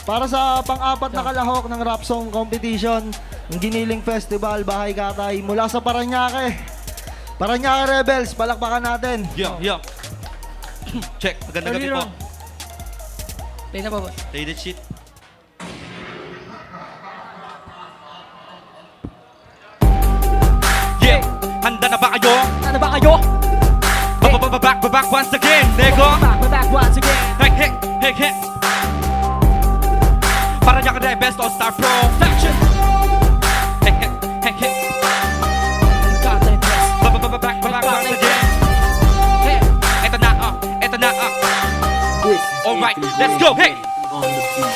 Para sa pang-apat na kalahok ng rap song competition, ng Giniling Festival, Bahay Katay, mula sa Parañaque. Parañaque Rebels, palakpakan natin. Yo. Check, magandang gabi po. Play na po ba? Play the shit. Yeah, handa na ba kayo? Ano ba kayo? Back once again, nego. Back once again. Hey. Parañaque Rebels All-Star Pro. Faction. Hey. Katay Press. Back once again. Hey. Eto na. Alright, let's go, hey!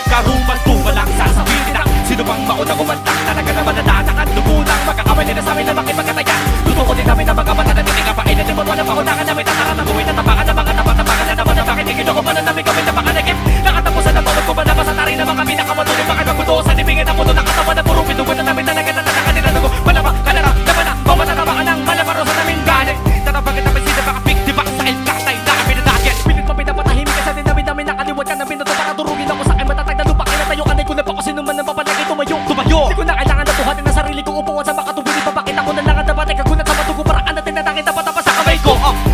Karumal-tumal lang sasabihin na sino bang maunang umantang talaga naman nadadakan lumunang magkakamay nila sa amin na makipagkatayan tutukunin namin ang mga mata na tinigapainan din mo walang pakundangan namin tataran ang buhay na tapakan ng mga tapak-tapakan na naman na bakit ikino ko pa na namin kami napakalagip nakatapusan ang bawat kuman na masatari na mga pinakamatuloy bakit magbuto sa libingin ang puto ng katawan na puro pinugan na namin talaga na nalakan nila lugo malamang kalarang naman na bawat natamaan ng malabaro sa namin galing tatapagin namin sila mga pick diba sa ilkatay na kami na dagit pilit pa pinapatahimik kasi din namin nakaliwat ka namin na ito baka turugin ako sa akin matatag na lupa kinatayo kanay ko na pa kasi naman ang papalagay tumayo di ko na kailangan na buhatin ang sarili kong upuan sa makatubili papakita ko na lang ang dapat ay kagunat sa matugo paraan natin na nakita patapa sa kamay ko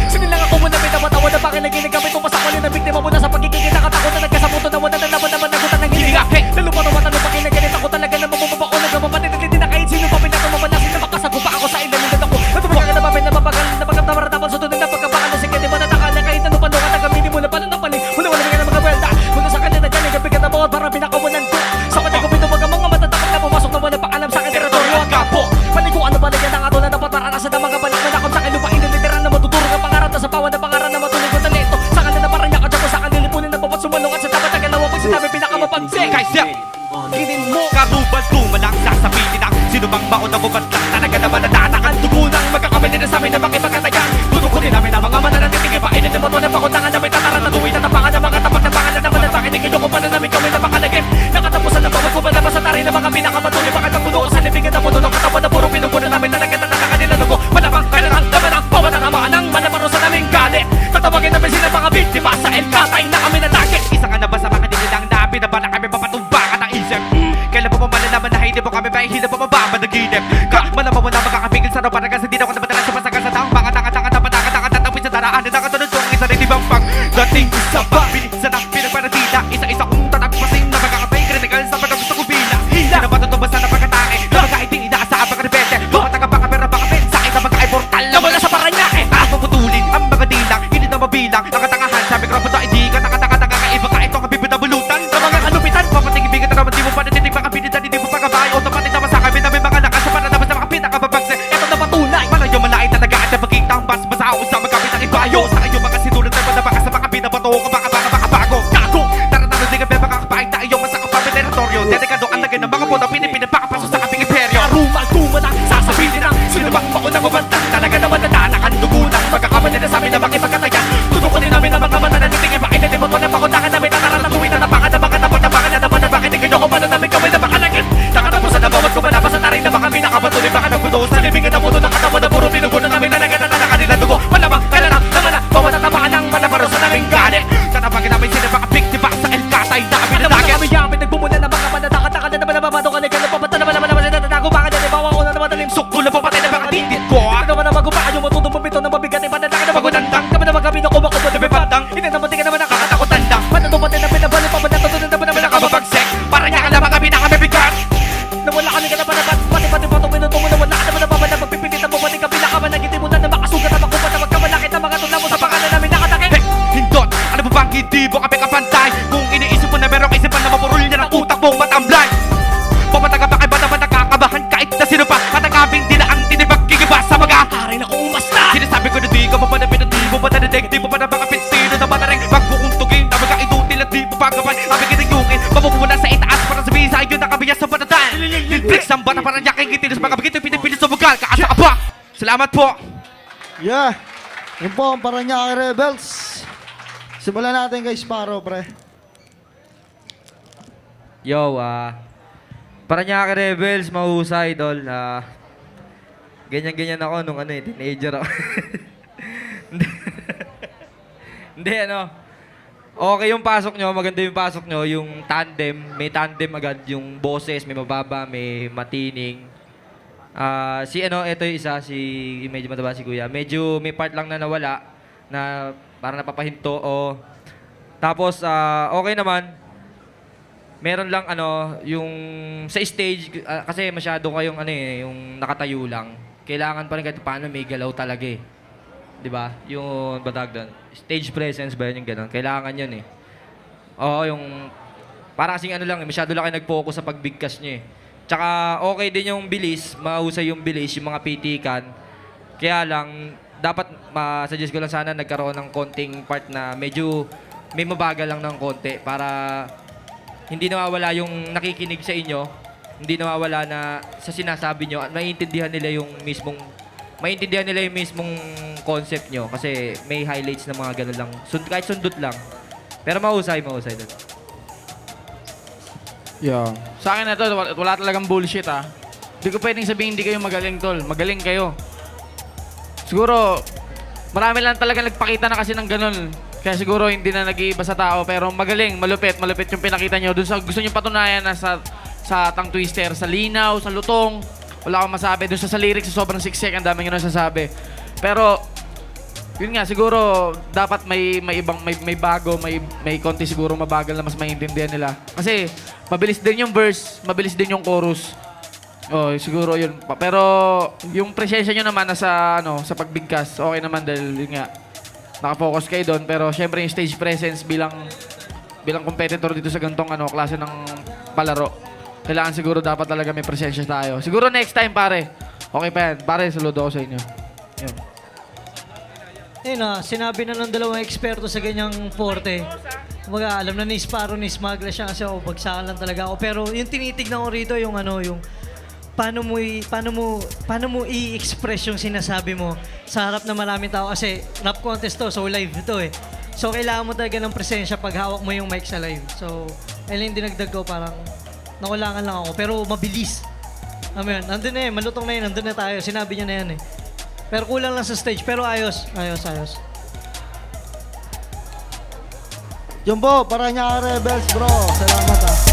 sinilang ako muna pinapatawa na bakit naginig kami itong masakwalin na biktima muna sa pagiging nakatakot na nagkasaputo na wala na naman nagutan ng hindi lalupa na mata lupa kinaganit ako talaga na mamumabako nagmamapatin at hindi na kahit sino pa pinakamamalasin na makasagupa ako sa ilalim na ako natumaga na mapin na mapagal na pagkamtamara tapos sutunod na pagkabakal na sige di ba natakala kahit ano paano ka nagamini mo na paano napanin muna wala nga ng mga welda muna sa kanila dyan ay gabi ka na bawat para pinakawanan ko sa mata ko pinuwag ang mga matatapak na pumasok na wala paalam sa akin teritoryo at kapo paliguan na balagyan ang ato na dapat maranasan ng mga balik na nakam sa akin lupain na literal na matutulog ang pangarap na sa pawan na pangarap na matulog ang talento sa kanila na parang yakad ako sa kanila lipunin na papat sumanong at sa dapat ang galawa pag sinabi pinakamapagsin Kaisya! ginin mo Karubal-tumal lang sasabihin ang sino bang maunang umantang talaga naman nadadakan tugunang magkakamay nila sa amin na makipagkatayan tutukunin namin ang mga mananatiting ipainin na matuwa na pakundangan na may tataran na tuwid at tapangan ng mga tapak na pangalan naman at bakit ikino ko pa na namin kami na makalagim nakatapusan na bawat kuman na masatari na mga pinakamatuloy bakit ang puno sa libingan na puno ng katawan na puro pinupunan namin talaga na nakakanila lugo malapang kailangan naman ang bawa na namaan ang malaparo sa naming galit tatawagin namin sila mga biktima sa Elkatay na kami na target isa ka na ba sa mga nilang na pinabala kami papatumbakan ang isip kailan pa mo malalaman na hindi mo kami mahihila pa mababa naginip ka malamang wala makakapigil sa ropa kasi di na ako napadalan sa masagal sa taong baka tatapin sa daraan na nakatunod ko ang isa rin ibang pang dating isa pa bilisan ang pinagparatila isa-isa kong tatagpasin na magkakapay kritikal sa pagkagusto ko bila hila na matutubas na napagkatake na magkaiti inaasahan pagkadepende lumatang ang baka baka pin sa akin na magkaiportal na wala sa Parañaque taas maputulin ang mga dilang hindi na mabilang nakatangahan sabi ko rapat hindi ka nakatanga kaiba ka itong kabibid na bulutan sa mga kalupitan papatingin bigat na naman di mo pa natitig mga pinitan hindi mo pa kabayo automatic naman sa kami na may mga lakas sa para naman sa mga pinakababagse eto na patunay malayo malaki talaga at napagkita ang bas basa ako sa magkapit ang ibayo sa kayo mga sinulat na baka sa mga pinabato ka baka bago gago taratano di ka ba makakapain na iyong masakapamit teritoryo dedikado ang lagay ng mga puto pinipinapakapaso sa aming imperyo karumal-tumal ang sasabihin ang sino bang maunang umantang talaga naman nadadakan dugunang magkakamay nila sa amin na makipagkatayan tutukunin namin ang mga mata na titingin mainit mo na pakundangan namin tataran ng tuwid na tapakan na mga tapak-tapakan na naman na bakit ikino ko pa na namin kami na makalagit nakatapusan na bawat kuman na masatarin na mga pinakamatuloy baka nagbuto sa libingin na puto ng katawan na puro pinugunan namin talaga na nakakanila dugo malamang kailangan naman na bawat natamaan ng malabaro sa naming galit tatapagin namin sila mga biktima sa Elkatay na kami na dagit kami yamin nagbumuna na mga manatakatakad na naman na mabato ka na gano'n papata naman naman na natago baka na bawa ko na naman talim sukto na papatay na mga dindit ko ano naman na magupakan yung matutong pumito na mabigat ay panataka na magunandang kami naman kami na kumakot na bibandang hindi naman di ka naman nakakatakot tandang matutupatay na pinabalik pa manatutunan naman naman nakamabagsek Parañaque na mga pinakabibigat na wala kami ka na panabat pati patong minuto mo na wala ka naman nababalag magpipilitan mo pati ka pinakaman nagitimulan na makasugat na makupat na magkamalakit na mga tula mo sa pangalan namin nakatakit hindot ano ba bang hindi mo kami kapantay kung iniisip mo na merong isipan na mapurul niya ng utak mong matamblay pumataga pa kay ba naman nakakabahan kahit na sino pa matagabing di na ang tinibag gigibas sa mga hari na kung umasta sinasabi ko na di ka mapanapin at di mo matanadig di mo pa na mga pinsino na matareng magbuuntugin na mga inutil at di mo pagkapan aming kinayungin mamumula sa itaas para sabihin sa iyo na kabiya sa panatan Lilflex ang bata Parañaque ngiti sa mga bigito pinipilit sa bugal kaasa ka ba salamat po Yeah, yun po ang Parañaque Rebels. Simulan natin kay Sparrow, pre. Yo, Parañaque Rebels, mahusay, idol. Ganyan-ganyan ako nung teenager ako. Hindi, Okay yung pasok nyo, maganda yung pasok nyo, yung tandem, may tandem agad, yung boses, may mababa, may matining. Si ano, ito yung isa, si medyo mataba si Kuya. Medyo may part lang na nawala, na parang napapahinto o... Tapos, okay naman. Meron lang ano, yung sa stage, kasi masyado kayong ano eh, yung nakatayo lang. Kailangan pa rin kahit paano may galaw talaga eh. 'Di ba? Yung batag doon. Stage presence ba yun yung gano'n? Kailangan yun eh. Oo, yung... Para kasing ano lang, masyado lang kayo nag-focus sa pagbigkas nyo eh. Tsaka okay din yung bilis, mahusay yung bilis, yung mga pitikan. Kaya lang, dapat ma-suggest ko lang sana nagkaroon ng konting part na medyo may mabagal lang ng konti para hindi nawawala yung nakikinig sa inyo, hindi nawawala na sa sinasabi nyo at maiintindihan nila yung mismong concept nyo kasi may highlights na mga gano'n lang. Kahit sundot lang. Pero mahusay doon. Yeah. Sa akin na to, wala talagang bullshit ah. Hindi ko pwedeng sabihin hindi kayo magaling tol. Magaling kayo. Siguro, marami lang talaga nagpakita na kasi ng ganun. Kaya siguro hindi na nag-iiba sa tao. Pero magaling, malupit yung pinakita nyo. Doon sa gusto nyo patunayan na sa tongue twister, sa linaw, sa lutong. Wala akong masabi. Doon sa lyrics, sa sobrang siksik, ang dami nyo nasasabi. Pero, yun nga, siguro dapat may bago, may konti siguro mabagal na mas maintindihan nila. Kasi mabilis din yung verse, mabilis din yung chorus. Oh, siguro yun. Pero yung presensya nyo naman nasa sa pagbigkas, okay naman dahil yun nga naka-focus kayo doon. Pero syempre yung stage presence bilang competitor dito sa gantong klase ng palaro. Kailangan siguro dapat talaga may presensya tayo. Siguro next time pare. Okay pa yan. Pare, saludo ako sa inyo. Yun. Sinabi na ng dalawang eksperto sa ganyang forte. Kumbaga, alam na ni Sparrow, ni Smagla siya kasi bagsakan lang talaga ako. Pero yung tinitignan ko rito, yung yung paano mo i-express yung sinasabi mo sa harap ng maraming tao. Kasi rap contest to, so live to eh. So, kailangan mo talaga ng presensya pag hawak mo yung mic sa live. So, ayun yung dinagdag ko, parang nakulangan lang ako. Pero mabilis. Amen. Nandun na malutong na yun, nandun na tayo. Sinabi niya na yan eh. Pero kulang lang sa stage. Pero ayos. Jumbo, Parañaque Rebels, bro. Salamat ah.